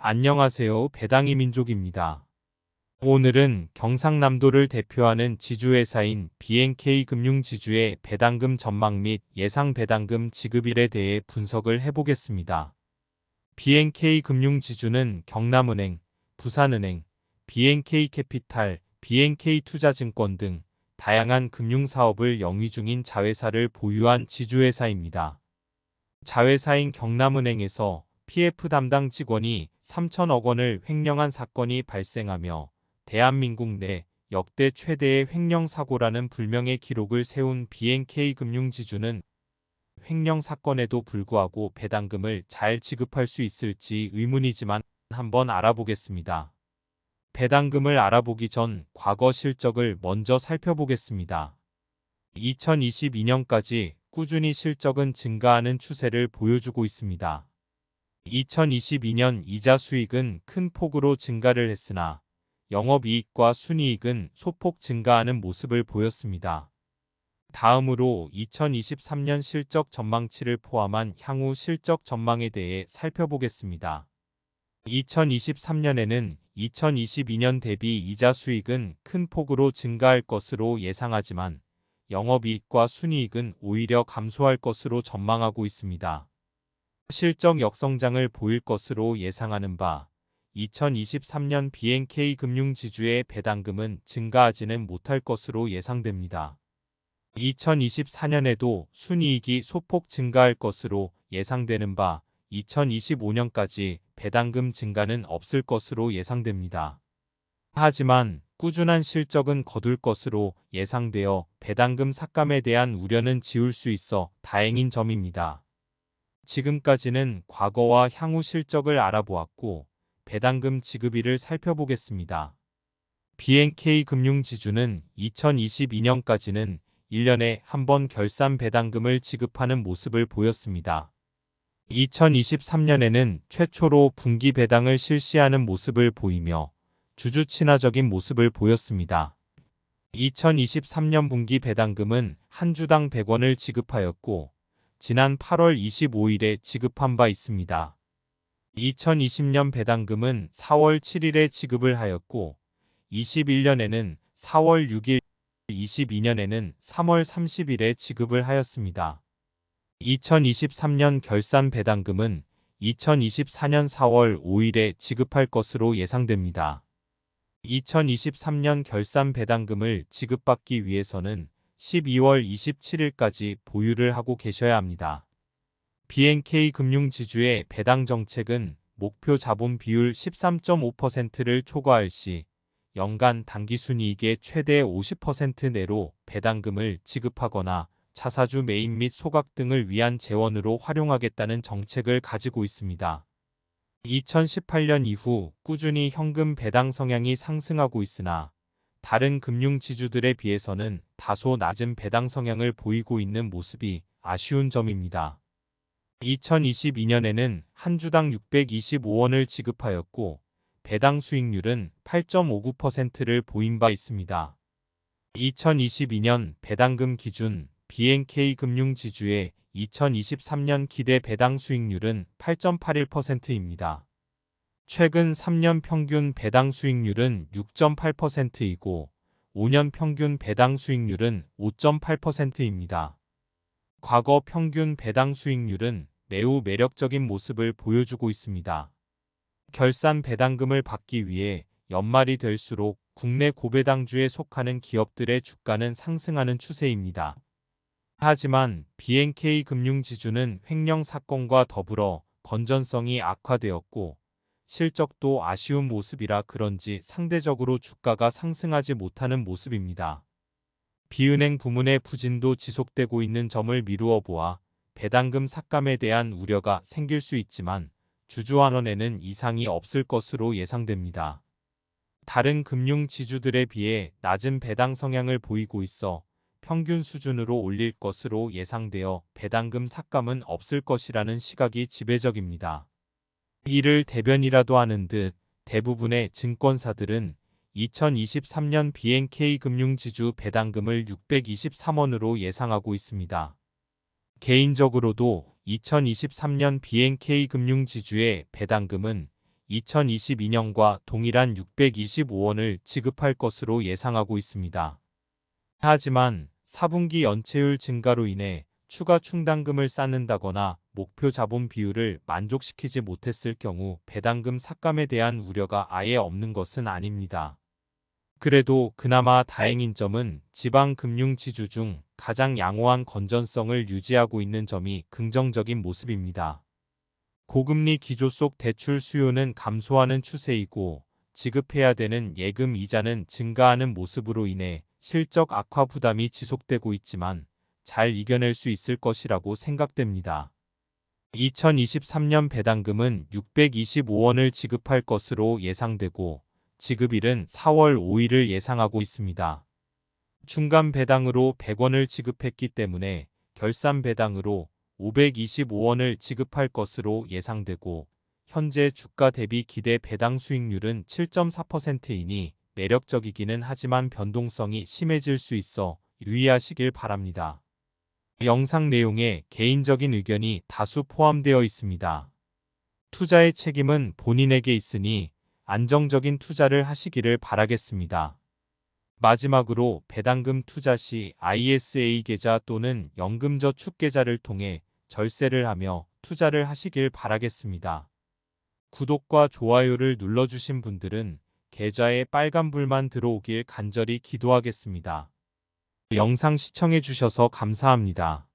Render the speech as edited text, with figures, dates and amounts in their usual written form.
안녕하세요. 배당이 민족입니다. 오늘은 경상남도를 대표하는 지주회사인 BNK금융지주의 배당금 전망 및 예상 배당금 지급일에 대해 분석을 해보겠습니다. BNK금융지주는 경남은행, 부산은행, BNK캐피탈, BNK투자증권 등 다양한 금융사업을 영위 중인 자회사를 보유한 지주회사입니다. 자회사인 경남은행에서 PF 담당 직원이 3천억 원을 횡령한 사건이 발생하며 대한민국 내 역대 최대의 횡령 사고라는 불명의 기록을 세운 BNK금융지주는 횡령 사건에도 불구하고 배당금을 잘 지급할 수 있을지 의문이지만 한번 알아보겠습니다. 배당금을 알아보기 전 과거 실적을 먼저 살펴보겠습니다. 2022년까지 꾸준히 실적은 증가하는 추세를 보여주고 있습니다. 2022년 이자 수익은 큰 폭으로 증가를 했으나 영업이익과 순이익은 소폭 증가하는 모습을 보였습니다. 다음으로 2023년 실적 전망치를 포함한 향후 실적 전망에 대해 살펴보겠습니다. 2023년에는 2022년 대비 이자 수익은 큰 폭으로 증가할 것으로 예상하지만 영업이익과 순이익은 오히려 감소할 것으로 전망하고 있습니다. 실적 역성장을 보일 것으로 예상하는 바 2023년 BNK금융지주의 배당금은 증가하지는 못할 것으로 예상됩니다. 2024년에도 순이익이 소폭 증가할 것으로 예상되는 바 2025년까지 배당금 증가는 없을 것으로 예상됩니다. 하지만 꾸준한 실적은 거둘 것으로 예상되어 배당금 삭감에 대한 우려는 지울 수 있어 다행인 점입니다. 지금까지는 과거와 향후 실적을 알아보았고 배당금 지급일을 살펴보겠습니다. BNK금융지주는 2022년까지는 1년에 한 번 결산 배당금을 지급하는 모습을 보였습니다. 2023년에는 최초로 분기 배당을 실시하는 모습을 보이며 주주 친화적인 모습을 보였습니다. 2023년 분기 배당금은 한 주당 100원을 지급하였고 지난 8월 25일에 지급한 바 있습니다. 2020년 배당금은 4월 7일에 지급을 하였고 21년에는 4월 6일, 22년에는 3월 30일에 지급을 하였습니다. 2023년 결산 배당금은 2024년 4월 5일에 지급할 것으로 예상됩니다. 2023년 결산 배당금을 지급받기 위해서는 12월 27일까지 보유를 하고 계셔야 합니다. BNK금융지주의 배당 정책은 목표 자본 비율 13.5%를 초과할 시 연간 당기순이익의 최대 50% 내로 배당금을 지급하거나 자사주 매입 및 소각 등을 위한 재원으로 활용하겠다는 정책을 가지고 있습니다. 2018년 이후 꾸준히 현금 배당 성향이 상승하고 있으나 다른 금융지주들에 비해서는 다소 낮은 배당 성향을 보이고 있는 모습이 아쉬운 점입니다. 2022년에는 한 주당 625원을 지급하였고 배당 수익률은 8.59%를 보인 바 있습니다. 2022년 배당금 기준 BNK금융지주의 2023년 기대 배당 수익률은 8.81%입니다. 최근 3년 평균 배당 수익률은 6.8%이고 5년 평균 배당 수익률은 5.8%입니다. 과거 평균 배당 수익률은 매우 매력적인 모습을 보여주고 있습니다. 결산 배당금을 받기 위해 연말이 될수록 국내 고배당주에 속하는 기업들의 주가는 상승하는 추세입니다. 하지만 BNK금융지주는 횡령 사건과 더불어 건전성이 악화되었고 실적도 아쉬운 모습이라 그런지 상대적으로 주가가 상승하지 못하는 모습입니다. 비은행 부문의 부진도 지속되고 있는 점을 미루어 보아 배당금 삭감에 대한 우려가 생길 수 있지만 주주환원에는 이상이 없을 것으로 예상됩니다. 다른 금융지주들에 비해 낮은 배당 성향을 보이고 있어 평균 수준으로 올릴 것으로 예상되어 배당금 삭감은 없을 것이라는 시각이 지배적입니다. 이를 대변이라도 하는 듯 대부분의 증권사들은 2023년 BNK금융지주 배당금을 623원으로 예상하고 있습니다. 개인적으로도 2023년 BNK금융지주의 배당금은 2022년과 동일한 625원을 지급할 것으로 예상하고 있습니다. 하지만 4분기 연체율 증가로 인해 추가 충당금을 쌓는다거나 목표 자본 비율을 만족시키지 못했을 경우 배당금 삭감에 대한 우려가 아예 없는 것은 아닙니다. 그래도 그나마 다행인 점은 지방 금융 지주 중 가장 양호한 건전성을 유지하고 있는 점이 긍정적인 모습입니다. 고금리 기조 속 대출 수요는 감소하는 추세이고 지급해야 되는 예금 이자는 증가하는 모습으로 인해 실적 악화 부담이 지속되고 있지만 잘 이겨낼 수 있을 것이라고 생각됩니다. 2023년 배당금은 625원을 지급할 것으로 예상되고 지급일은 4월 5일을 예상하고 있습니다. 중간 배당으로 100원을 지급했기 때문에 결산 배당으로 525원을 지급할 것으로 예상되고 현재 주가 대비 기대 배당 수익률은 7.4%이니 매력적이기는 하지만 변동성이 심해질 수 있어 유의하시길 바랍니다. 영상 내용에 개인적인 의견이 다수 포함되어 있습니다. 투자의 책임은 본인에게 있으니 안정적인 투자를 하시기를 바라겠습니다. 마지막으로 배당금 투자 시 ISA 계좌 또는 연금저축 계좌를 통해 절세를 하며 투자를 하시길 바라겠습니다. 구독과 좋아요를 눌러주신 분들은 계좌에 빨간불만 들어오길 간절히 기도하겠습니다. 영상 시청해 주셔서 감사합니다.